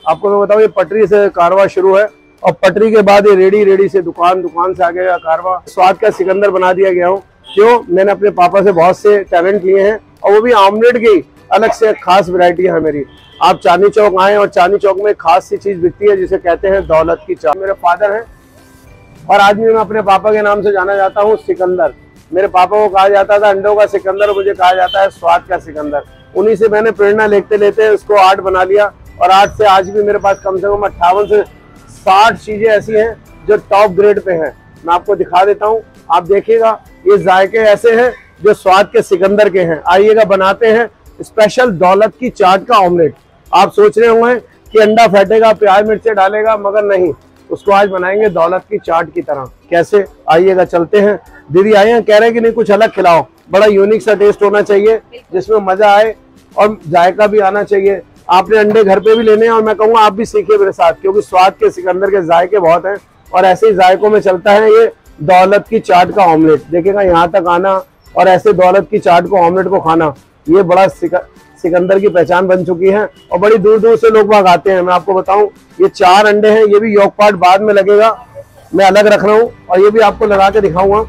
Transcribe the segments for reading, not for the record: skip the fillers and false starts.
आपको मैं बताऊं, ये पटरी से कारवा शुरू है और पटरी के बाद ये रेडी से दुकान, दुकान से आगे का कारवा। स्वाद का सिकंदर बना दिया गया हूँ। क्यों? मैंने अपने पापा से बहुत से टैलेंट लिए हैं और वो भी ऑमलेट की अलग से खास वैरायटी है मेरी। आप चांदनी चौक आए और चांदनी चौक में खास सी चीज बिकती है जिसे कहते हैं दौलत की चाट। मेरे फादर हैं और आज भी मैं अपने पापा के नाम से जाना जाता हूँ सिकंदर। मेरे पापा को कहा जाता था अंडों का सिकंदर, मुझे कहा जाता है स्वाद का सिकंदर। उन्हीं से मैंने प्रेरणा लेते लेते उसको आर्ट बना लिया और आर्ट से आज भी मेरे पास कम से कम 58 से 60 चीजें ऐसी हैं जो टॉप ग्रेड पे हैं। मैं आपको दिखा देता हूँ, आप देखिएगा। ये जायके ऐसे हैं जो स्वाद के सिकंदर के हैं। आइएगा, बनाते हैं स्पेशल दौलत की चाट का ऑमलेट। आप सोच रहे होंगे कि अंडा फेंटेगा, प्याज मिर्चे डालेगा, मगर नहीं, उसको आज बनाएंगे दौलत की चाट की तरह। कैसे? आइएगा, चलते हैं। दीदी आए हैं, कह रहे हैं कि नहीं कुछ अलग खिलाओ, बड़ा यूनिक सा टेस्ट होना चाहिए जिसमें मजा आए और जायका भी आना चाहिए। आपने अंडे घर पे भी लेने हैं और मैं कहूँगा आप भी सीखिए मेरे साथ, क्योंकि स्वाद के सिकंदर के जायके बहुत हैं और ऐसे ही जायकों में चलता है ये दौलत की चाट का ऑमलेट। देखिएगा, यहाँ तक आना और ऐसे दौलत की चाट को, ऑमलेट को खाना, ये बड़ा सिकंदर की पहचान बन चुकी है और बड़ी दूर दूर से लोग बाग आते हैं। मैं आपको बताऊं, ये 4 अंडे हैं, ये भी योक पार्ट बाद में लगेगा, मैं अलग रख रहा हूं और ये भी आपको लगा के दिखाऊंगा।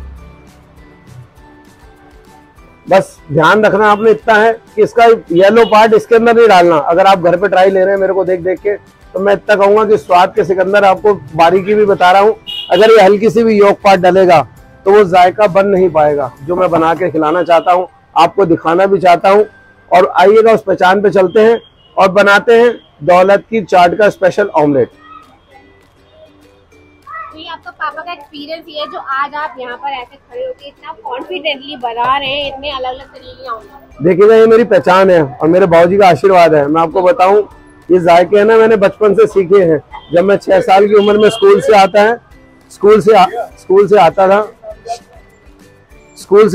बस ध्यान रखना आपने इतना है कि इसका येलो पार्ट इसके अंदर नहीं डालना। अगर आप घर पे ट्राई ले रहे हैं मेरे को देख देख के, तो मैं इतना कहूंगा कि स्वाद के सिकंदर, आपको बारीकी भी बता रहा हूँ, अगर ये हल्की सी भी योक पार्ट डलेगा तो वो जायका बन नहीं पाएगा जो मैं बना के खिलाना चाहता हूँ, आपको दिखाना भी चाहता हूँ। और आइएगा, उस पहचान पे चलते हैं और बनाते हैं दौलत की चाट का स्पेशल ऑमलेट। तो ये आपका पापा का एक्सपीरियंस ये है जो आज आप यहाँ पर ऐसे खड़े होकर इतना कॉन्फिडेंटली बना रहे हैं, इतने अलग अलग तरीके के ऑमलेट। देखिएगा, ये मेरी पहचान है और मेरे बाबूजी का आशीर्वाद है। मैं आपको बताऊं, ये जायके है ना, मैंने बचपन से सीखे हैं। जब मैं 6 साल की उम्र में स्कूल से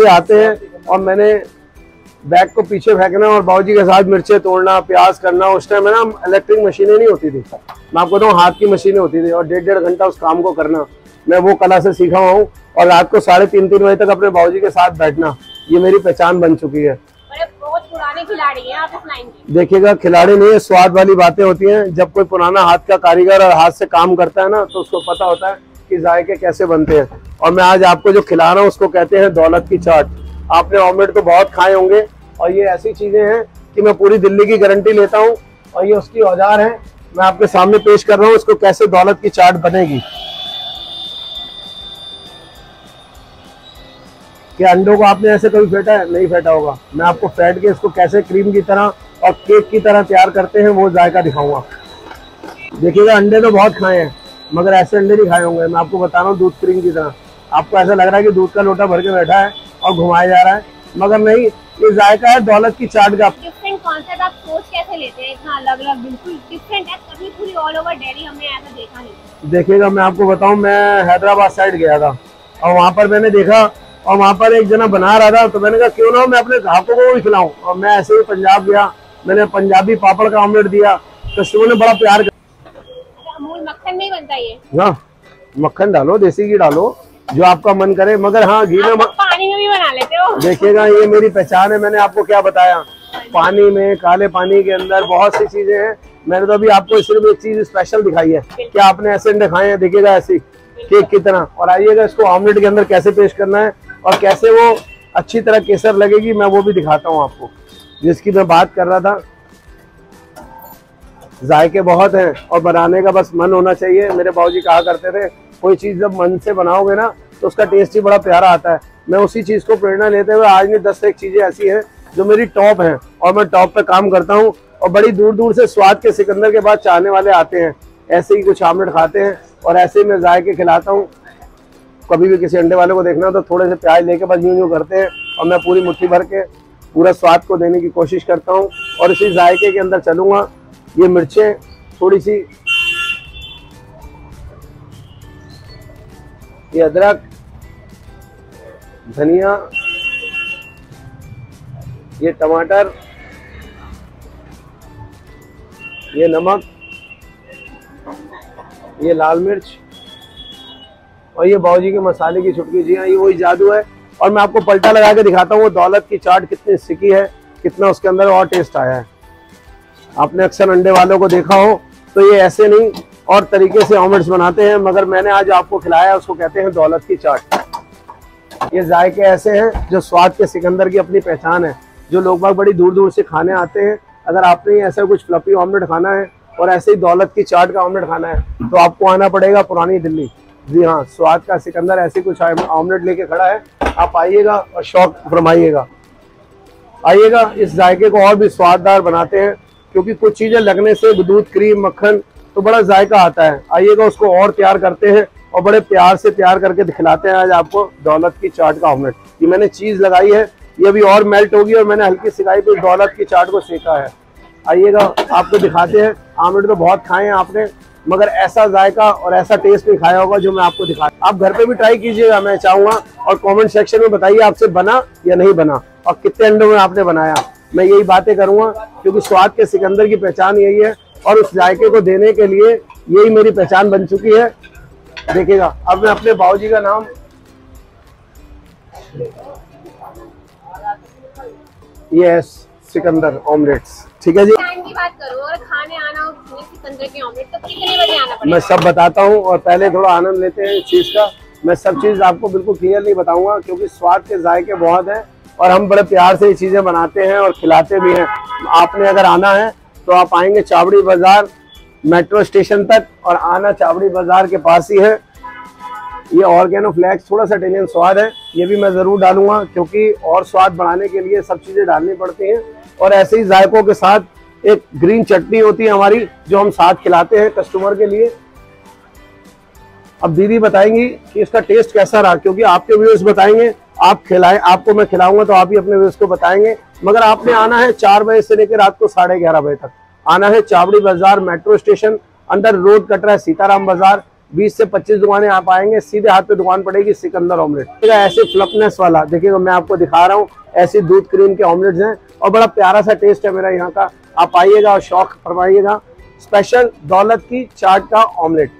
आते हैं और मैंने बैग को पीछे फेंकना और बाबूजी के साथ मिर्चे तोड़ना, प्याज करना। उस टाइम में ना इलेक्ट्रिक मशीनें नहीं होती थी, मैं आपको बताऊं हाथ की मशीनें होती थी और 1.5 घंटा उस काम को करना। मैं वो कला से सीखा हुआ हूँ और रात को 3:30 बजे तक अपने बाबूजी के साथ बैठना, ये मेरी पहचान बन चुकी है। बहुत पुराने खिलाड़ी हैं आप इस लाइन के। देखिएगा, खिलाड़ी नहीं है, स्वाद वाली बातें होती हैं। जब कोई पुराना हाथ का कारीगर और हाथ से काम करता है ना, तो उसको पता होता है कि जायके कैसे बनते हैं। और मैं आज आपको जो खिला रहा हूँ उसको कहते हैं दौलत की चाट। आपने ऑमलेट तो बहुत खाए होंगे और ये ऐसी चीजें हैं कि मैं पूरी दिल्ली की गारंटी लेता हूँ। और ये उसकी औजार है, मैं आपके सामने पेश कर रहा हूँ इसको कैसे दौलत की चाट बनेगी। कि अंडों को आपने ऐसे कभी फेंटा है? नहीं फेंटा होगा। मैं आपको फेंट के इसको कैसे क्रीम की तरह और केक की तरह तैयार करते हैं वो जायका दिखाऊंगा। देखिएगा, अंडे तो बहुत खाए हैं मगर ऐसे अंडे नहीं खाए होंगे। मैं आपको बता रहा हूँ दूध क्रीम की तरह। आपको ऐसा लग रहा है कि दूध का लोटा भर के बैठा है और घुमाया जा रहा है, मगर नहीं, ये जायका है दौलत की चाट का। डिफरेंट कॉन्सेप्ट आप सोच कैसे लेते हैं? इतना अलग अलग, बिल्कुल डिफरेंट है, कभी पूरी ऑल ओवर दिल्ली हमने ऐसा देखा नहीं। देखिएगा, मैं आपको बताऊं, मैं हैदराबाद साइड गया था और वहां पर मैंने देखा और वहां पर एक जना बना रहा था, तो मैंने कहा क्यों ना मैं अपने ग्राहकों को भी खिलाऊं। और मैं ऐसे ही पंजाब गया, मैंने पंजाबी पापड़ का ऑमलेट दिया, कस्टमर ने बड़ा प्यार किया। अमूल मक्खन नहीं बनता ये? हाँ, मक्खन डालो, देसी घी डालो, जो आपका मन करे, मगर हाँ घी में पानी में भी बना लेते हो। देखिएगा, ये मेरी पहचान है। मैंने आपको क्या बताया, पानी में, काले पानी के अंदर बहुत सी चीजें हैं। मैंने तो अभी आपको सिर्फ एक चीज स्पेशल दिखाई है कि आपने ऐसे अंडे खाए हैं। देखिएगा, ऐसी केक की तरह। और आइएगा, इसको ऑमलेट के अंदर कैसे पेश करना है और कैसे वो अच्छी तरह केसर लगेगी, मैं वो भी दिखाता हूँ आपको, जिसकी मैं बात कर रहा था। जायके बहुत हैं और बनाने का बस मन होना चाहिए। मेरे बाबूजी कहा करते थे, कोई चीज जब मन से बनाओगे ना तो उसका टेस्ट ही बड़ा प्यारा आता है। मैं उसी चीज को प्रेरणा लेते हुए आज भी 10 से 1 चीजें ऐसी हैं जो मेरी टॉप हैं और मैं टॉप पे काम करता हूँ। और बड़ी दूर दूर से स्वाद के सिकंदर के बाद चाहने वाले आते हैं, ऐसे ही कुछ ऑमलेट खाते हैं और ऐसे ही मैं जायके खिलाता हूँ। कभी भी किसी अंडे वाले को देखना तो थोड़े से प्याज लेके बस यूं करते हैं और मैं पूरी मुट्ठी भर के पूरा स्वाद को देने की कोशिश करता हूँ और इसी जायके के अंदर चलूंगा। ये मिर्चें थोड़ी सी, ये अदरक, धनिया, ये टमाटर, ये नमक, ये लाल मिर्च और ये बाबूजी के मसाले की छुटकी। जी हाँ, ये वही जादू है। और मैं आपको पलटा लगा के दिखाता हूँ वो दौलत की चाट कितनी सिकी है, कितना उसके अंदर और टेस्ट आया है। आपने अक्सर अंडे वालों को देखा हो तो ये ऐसे नहीं और तरीके से ऑमलेट्स बनाते हैं, मगर मैंने आज आपको खिलाया उसको कहते हैं दौलत की चाट। ये जायके ऐसे हैं जो स्वाद के सिकंदर की अपनी पहचान है, जो लोग बाग बड़ी दूर दूर से खाने आते हैं। अगर आपने ऐसा कुछ फ्लफी ऑमलेट खाना है और ऐसे ही दौलत की चाट का ऑमलेट खाना है तो आपको आना पड़ेगा पुरानी दिल्ली। जी हाँ, स्वाद का सिकंदर ऐसे कुछ ऑमलेट लेके खड़ा है, आप आइएगा और शौक फरमाइएगा। आइएगा, इस जायके को और भी स्वाददार बनाते हैं, क्योंकि कुछ चीजें लगने से दूध, क्रीम, मक्खन तो बड़ा जायका आता है। आइएगा, उसको और तैयार करते हैं और बड़े प्यार से तैयार करके दिखलाते हैं आज आपको दौलत की चाट का ऑमलेट। ये मैंने चीज लगाई है, ये अभी और मेल्ट होगी और मैंने हल्की सिकाई पे दौलत की चाट को सेका है। आइएगा, आपको दिखाते हैं। ऑमलेट तो बहुत खाए हैं आपने, मगर ऐसा जायका और ऐसा टेस्ट नहीं खाया होगा जो मैं आपको दिखा। आप घर पे भी ट्राई कीजिएगा, मैं चाहूंगा, और कमेंट सेक्शन में बताइए आपसे बना या नहीं बना और कितने अंडों में आपने बनाया। मैं यही बातें करूंगा, क्योंकि स्वाद के सिकंदर की पहचान यही है और उस जायके को देने के लिए यही मेरी पहचान बन चुकी है। देखिएगा, अब मैं अपने बाबूजी का नाम, यस, सिकंदर ऑमलेट्स, ठीक है जी। टाइम की बात करूं और खाने आना हो सिकंदर के ऑमलेट तो कितने बजे आना पड़ेगा? मैं सब बताता हूँ, और पहले थोड़ा आनंद लेते हैं इस चीज का। मैं सब चीज आपको बिल्कुल क्लियर नहीं बताऊंगा, क्योंकि स्वाद के जायके बहुत हैं और हम बड़े प्यार से ये चीजें बनाते हैं और खिलाते भी हैं। आपने अगर आना है तो आप आएंगे चावड़ी बाजार मेट्रो स्टेशन तक, और आना चावड़ी बाजार के पास ही है। ये ऑर्गेनो फ्लेक्स थोड़ा सा इटालियन स्वाद है, ये भी मैं जरूर डालूंगा, क्योंकि और स्वाद बढ़ाने के लिए सब चीजें डालनी पड़ती हैं। और ऐसे ही जायकों के साथ एक ग्रीन चटनी होती है हमारी, जो हम साथ खिलाते हैं कस्टमर के लिए। अब दीदी बताएंगी कि इसका टेस्ट कैसा रहा, क्योंकि आपके व्यूअर्स बताएंगे, आप खिलाएं, आपको मैं खिलाऊंगा तो आप ही अपने व्यूअर्स को बताएंगे। मगर आपने आना है 4 बजे से लेकर रात को 11:30 बजे तक। आना है चावड़ी बाजार metro station, under road cut रहा है सीताराम बाजार। 20 से 25 दुकानें आप आएंगे, सीधे हाथ पे दुकान पड़ेगी सिकंदर ऑमलेट। ऐसे फ्लफनेस वाला देखिएगा, मैं आपको दिखा रहा हूँ, ऐसे दूध क्रीम के ऑमलेट्स हैं और बड़ा प्यारा सा टेस्ट है मेरा यहाँ का। आप आइएगा और शौक फरमाइएगा। स्पेशल दौलत की चाट का ऑमलेट।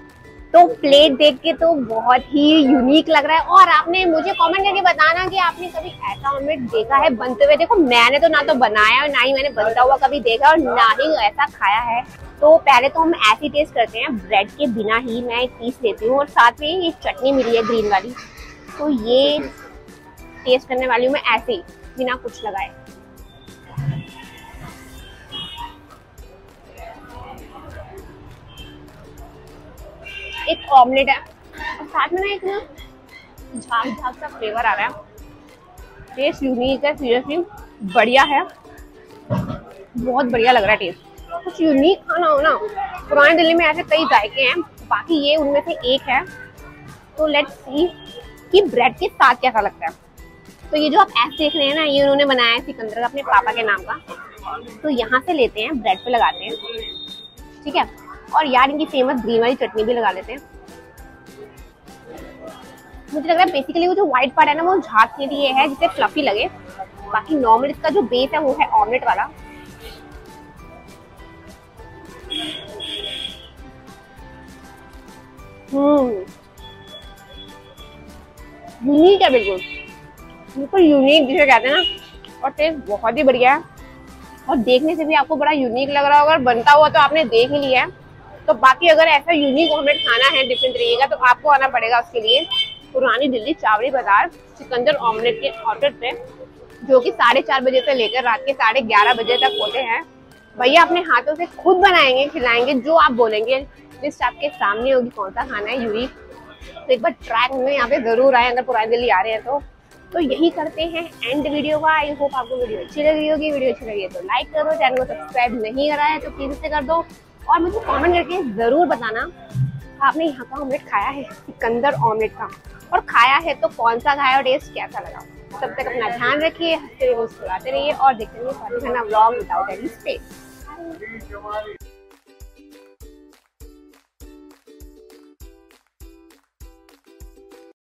तो प्लेट देख के तो बहुत ही यूनिक लग रहा है, और आपने मुझे कमेंट करके बताना कि आपने कभी ऐसा ऑमलेट देखा है बनते हुए। देखो, मैंने तो ना तो बनाया और ना ही मैंने बनता हुआ कभी देखा और ना ही ऐसा खाया है। तो पहले तो हम ऐसे टेस्ट करते हैं, ब्रेड के बिना ही मैं एक पीस लेती हूँ, और साथ में ये चटनी मिली है ग्रीन वाली, तो ये टेस्ट करने वाली हूँ मैं ऐसे ही बिना कुछ लगाए। एक ऑमलेट है और साथ में ना एक झाग झाग सा फ्लेवर आ रहा है। टेस्ट यूनिक है, सीरियसली बढ़िया है, बहुत बढ़िया लग रहा है टेस्ट। कुछ यूनिक खाना हो ना, पुरानी दिल्ली में ऐसे कई जायके हैं, बाकी ये उनमें से एक है। तो लेट्स सी कि ब्रेड के साथ कैसा लगता है। तो ये जो आप ऐसे देख रहे हैं ना, ये उन्होंने बनाया है सिकंदर अपने पापा के नाम का। तो यहाँ से लेते हैं, ब्रेड पे लगाते हैं, ठीक है, और यार इनकी फेमस ग्रीन वाली चटनी भी लगा लेते हैं। मुझे लग रहा है बेसिकली वो जो व्हाइट पार्ट है ना, वो झाग के लिए है जिससे फ्लफी लगे। बाकी नॉर्मल इसका जो बेस है वो है ऑमलेट वाला। यूनिक है, बिल्कुल यूनिक जिसे कहते हैं ना, और टेस्ट बहुत ही बढ़िया है। और देखने से भी आपको बड़ा यूनिक लग रहा होगा, बनता हुआ तो आपने देख ही लिया है। तो बाकी अगर ऐसा यूनिक ऑमलेट खाना है डिफरेंट तरीके का, तो आपको आना पड़ेगा उसके लिए पुरानी दिल्ली चावड़ी बाजार सिकंदर ऑमलेट के आउटलेट पे, जो कि 4:30 बजे से लेकर रात के 11:30 बजे तक होते हैं। भैया अपने हाथों से खुद बनाएंगे, खिलाएंगे, जो आप बोलेंगे। लिस्ट आपके सामने होगी कौन सा खाना है यूनिक। तो एक बार ट्राई करने यहाँ पे जरूर आए अगर पुरानी दिल्ली आ रहे हैं तो यही करते हैं एंड वीडियो का। आई होप आपको वीडियो अच्छी लगी होगी। वीडियो अच्छी लगी है तो लाइक करो, चैनल को सब्सक्राइब नहीं करा है तो प्लीज से कर दो, और मुझे कमेंट करके जरूर बताना आपने यहाँ का ऑमलेट खाया है, सिकंदर ऑमलेट का, और खाया है तो कौन सा खाया और टेस्ट कैसा लगा। तब तक अपना ध्यान रखिए, हंसते रहिए, मुस्कुराते रहिए और देखते रहिए व्लॉग विदाउट एनी स्पेस।